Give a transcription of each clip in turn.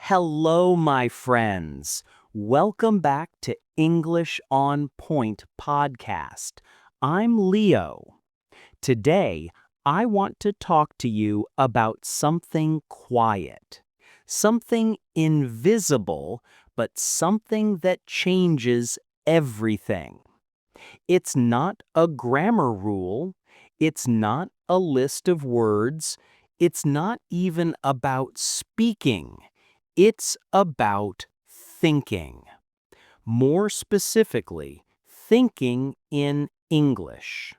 Hello, my friends. Welcome back to English on Point podcast. I'm Leo. Today, I want to talk to you about something quiet, something invisible, but something that changes everything. It's not a grammar rule. It's not a list of words. It's not even about speaking. It's about thinking. More specifically, thinking in English.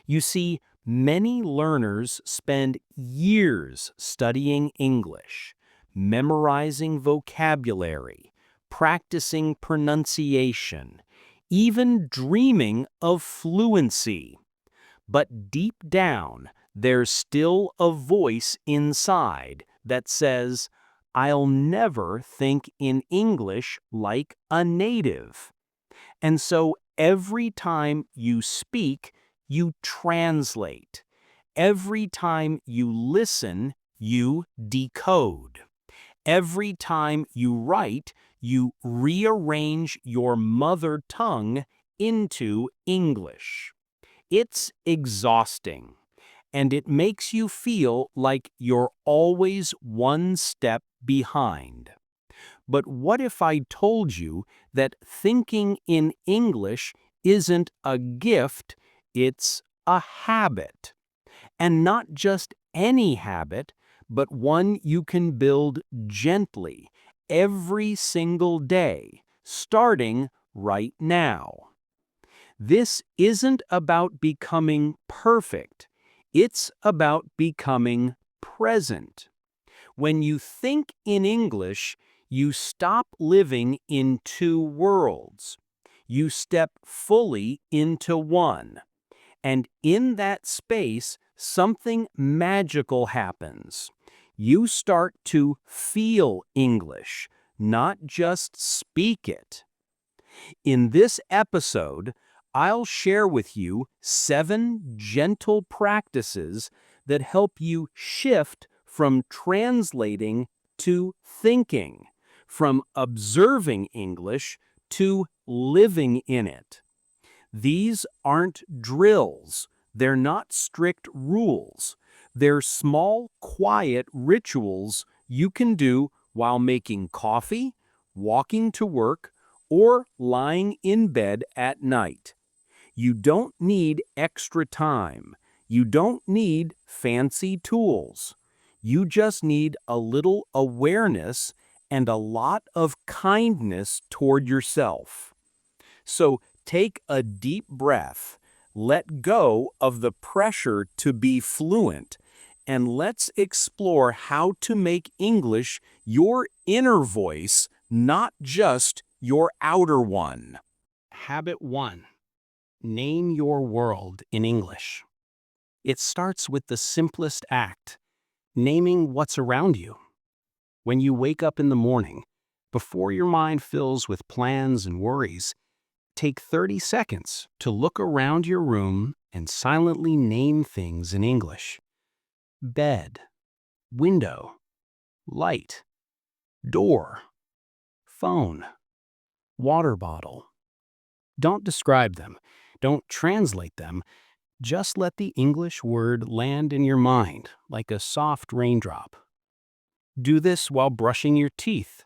You see, many learners spend years studying English, memorizing vocabulary, practicing pronunciation, even dreaming of fluency. But deep down, there's still a voice inside that says, I'll never think in English like a native. And so every time you speak, you translate. Every time you listen, you decode. Every time you write, you rearrange your mother tongue into English. It's exhausting, and it makes you feel like you're always one step behind. But what if I told you that thinking in English isn't a gift, it's a habit? And not just any habit, but one you can build gently every single day, starting right now. This isn't about becoming perfect. It's about becoming present. When you think in English, you stop living in two worlds. You step fully into one. And in that space, something magical happens. You start to feel English, not just speak it. In this episode, I'll share with you 7 gentle practices that help you shift from translating to thinking, from observing English to living in it. These aren't drills. They're not strict rules. They're small, quiet rituals you can do while making coffee, walking to work, or lying in bed at night. You don't need extra time. You don't need fancy tools. You just need a little awareness and a lot of kindness toward yourself. So take a deep breath, let go of the pressure to be fluent, and let's explore how to make English your inner voice, not just your outer one. Habit 1. Name your world in English. It starts with the simplest act, naming what's around you. When you wake up in the morning, before your mind fills with plans and worries, take 30 seconds to look around your room and silently name things in English. Bed, window, light, door, phone, water bottle. Don't describe them. Don't translate them. Just let the English word land in your mind like a soft raindrop. Do this while brushing your teeth.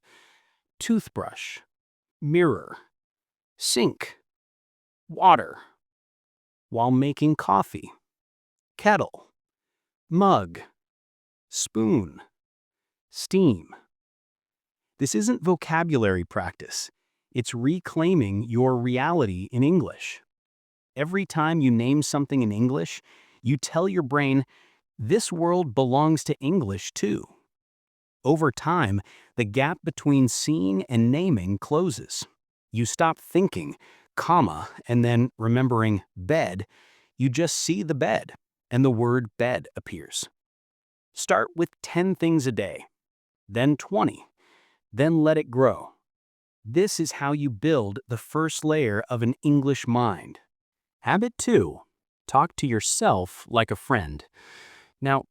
Toothbrush, mirror, sink, water. While making coffee. Kettle, mug, spoon, steam. This isn't vocabulary practice. It's reclaiming your reality in English. Every time you name something in English, you tell your brain, this world belongs to English too. Over time, the gap between seeing and naming closes. You stop thinking, comma, and then remembering bed. You just see the bed, and the word bed appears. Start with 10 things a day, then 20, then let it grow. This is how you build the first layer of an English mind. Habit 2. Talk to yourself like a friend. Now,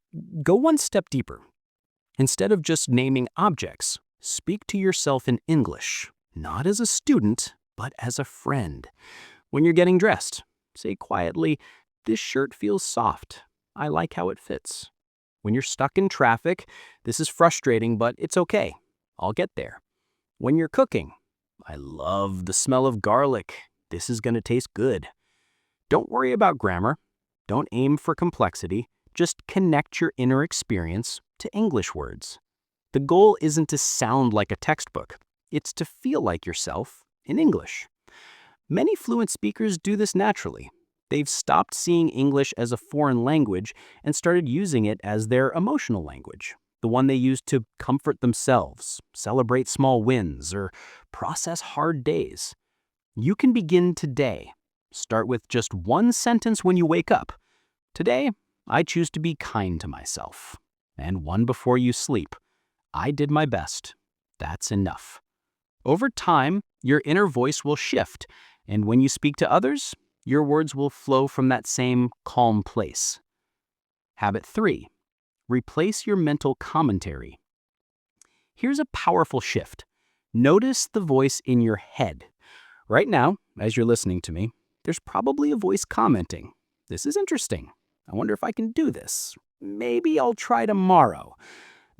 go one step deeper. Instead of just naming objects, Speak to yourself in English, not as a student, but as a friend. When you're getting dressed, say quietly, "This shirt feels soft. I like how it fits." When you're stuck in traffic, "This is frustrating, but it's okay. I'll get there." When you're cooking, "I love the smell of garlic. This is going to taste good." Don't worry about grammar. Don't aim for complexity. Just connect your inner experience to English words. The goal isn't to sound like a textbook. It's to feel like yourself in English. Many fluent speakers do this naturally. They've stopped seeing English as a foreign language and started using it as their emotional language, the one they use to comfort themselves, celebrate small wins, or process hard days. You can begin today. Start with just one sentence when you wake up. "Today, I choose to be kind to myself." And one before you sleep. "I did my best. That's enough." Over time, your inner voice will shift, and when you speak to others, your words will flow from that same calm place. Habit 3. Replace your mental commentary. Here's a powerful shift. Notice the voice in your head. Right now, as you're listening to me, there's probably a voice commenting, "This is interesting. I wonder if I can do this. Maybe I'll try tomorrow."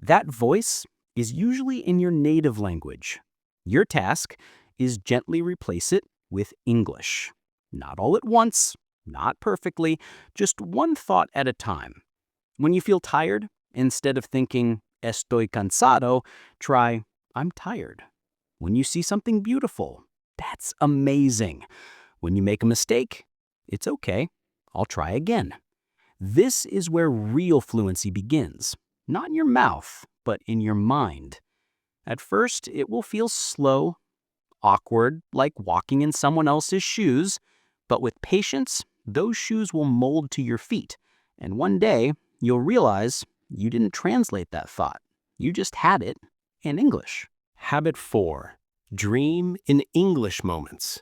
That voice is usually in your native language. Your task is gently replace it with English. Not all at once, not perfectly, just one thought at a time. When you feel tired, instead of thinking "estoy cansado," try "I'm tired." When you see something beautiful, "That's amazing." When you make a mistake, "It's okay. I'll try again." This is where real fluency begins. Not in your mouth, but in your mind. At first, it will feel slow, awkward, like walking in someone else's shoes, but with patience, those shoes will mold to your feet, and one day, you'll realize you didn't translate that thought. You just had it in English. Habit 4. Dream in English moments.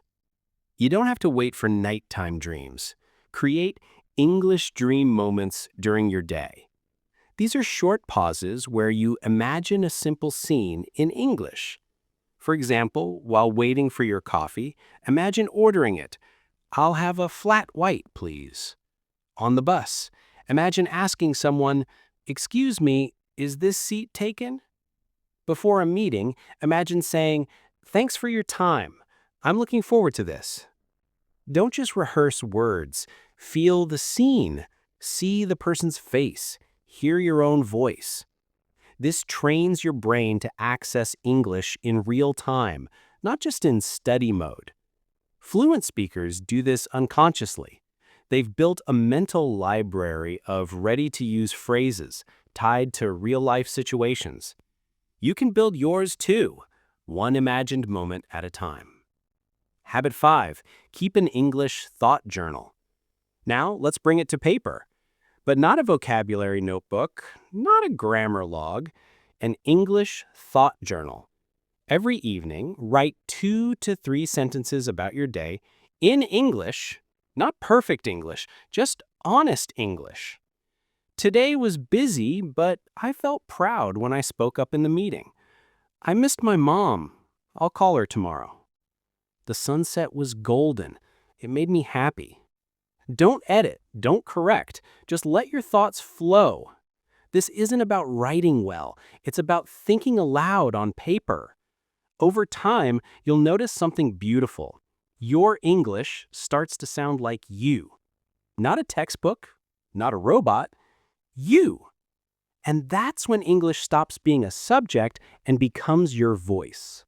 You don't have to wait for nighttime dreams. Create English dream moments during your day. These are short pauses where you imagine a simple scene in English. For example, while waiting for your coffee, imagine ordering it. "I'll have a flat white, please." On the bus, imagine asking someone, "Excuse me, is this seat taken?" Before a meeting, imagine saying, "Thanks for your time. I'm looking forward to this." Don't just rehearse words. Feel the scene. See the person's face. Hear your own voice. This trains your brain to access English in real time, not just in study mode. Fluent speakers do this unconsciously. They've built a mental library of ready-to-use phrases tied to real-life situations. You can build yours too, one imagined moment at a time. Habit 5. Keep an English thought journal. Now, let's bring it to paper. But not a vocabulary notebook, not a grammar log, an English thought journal. Every evening, write 2 to 3 sentences about your day in English, not perfect English, just honest English. "Today was busy, but I felt proud when I spoke up in the meeting. I missed my mom. I'll call her tomorrow. The sunset was golden. It made me happy." Don't edit, don't correct, just let your thoughts flow. This isn't about writing well, it's about thinking aloud on paper. Over time, you'll notice something beautiful. Your English starts to sound like you. Not a textbook, not a robot, you. And that's when English stops being a subject and becomes your voice.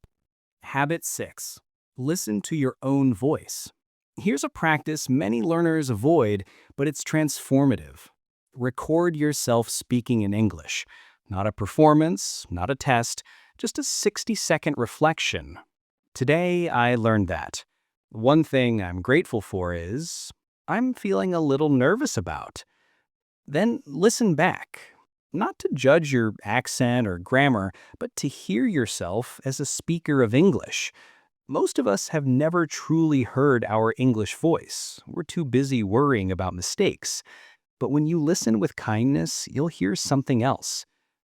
Habit 6. Listen to your own voice. Here's a practice many learners avoid, but it's transformative. Record yourself speaking in English. Not a performance, not a test, just a 60-second reflection. "Today, I learned that. One thing I'm grateful for is I'm feeling a little nervous about." Then listen back. Not to judge your accent or grammar, but to hear yourself as a speaker of English. Most of us have never truly heard our English voice. We're too busy worrying about mistakes. But when you listen with kindness, you'll hear something else.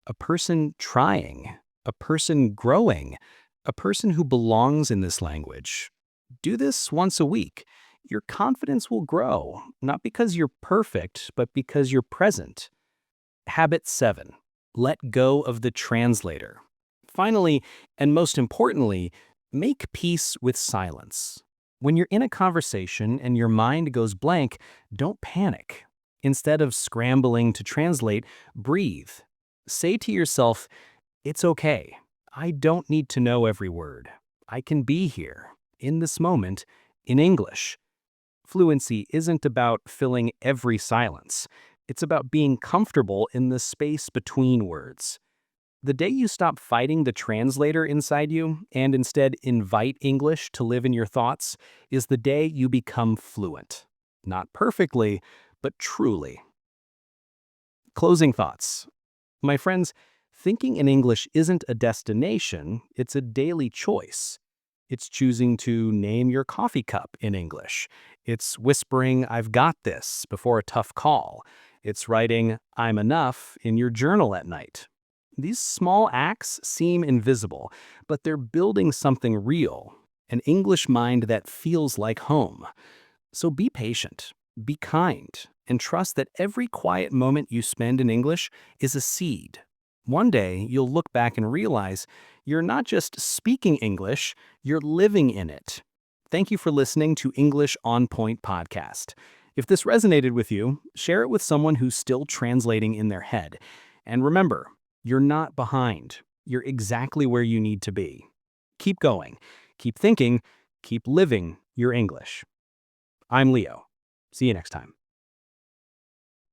A person trying, a person growing, a person who belongs in this language. Do this once a week. Your confidence will grow, not because you're perfect, but because you're present. Habit 7. Let go of the translator. Finally, and most importantly, make peace with silence. When you're in a conversation and your mind goes blank, don't panic. Instead of scrambling to translate, breathe. Say to yourself, it's okay. I don't need to know every word. I can be here, in this moment, in English. Fluency isn't about filling every silence. It's about being comfortable in the space between words. The day you stop fighting the translator inside you and instead invite English to live in your thoughts is the day you become fluent. Not perfectly, but truly. Closing thoughts. My friends, thinking in English isn't a destination, it's a daily choice. It's choosing to name your coffee cup in English. It's whispering, I've got this, before a tough call. It's writing, I'm enough, in your journal at night. These small acts seem invisible, but they're building something real, an English mind that feels like home. So be patient, be kind, and trust that every quiet moment you spend in English is a seed. One day, you'll look back and realize you're not just speaking English, you're living in it. Thank you for listening to English on Point podcast. If this resonated with you, share it with someone who's still translating in their head. And remember, you're not behind. You're exactly where you need to be. Keep going, keep thinking, keep living your English. I'm Leo. See you next time.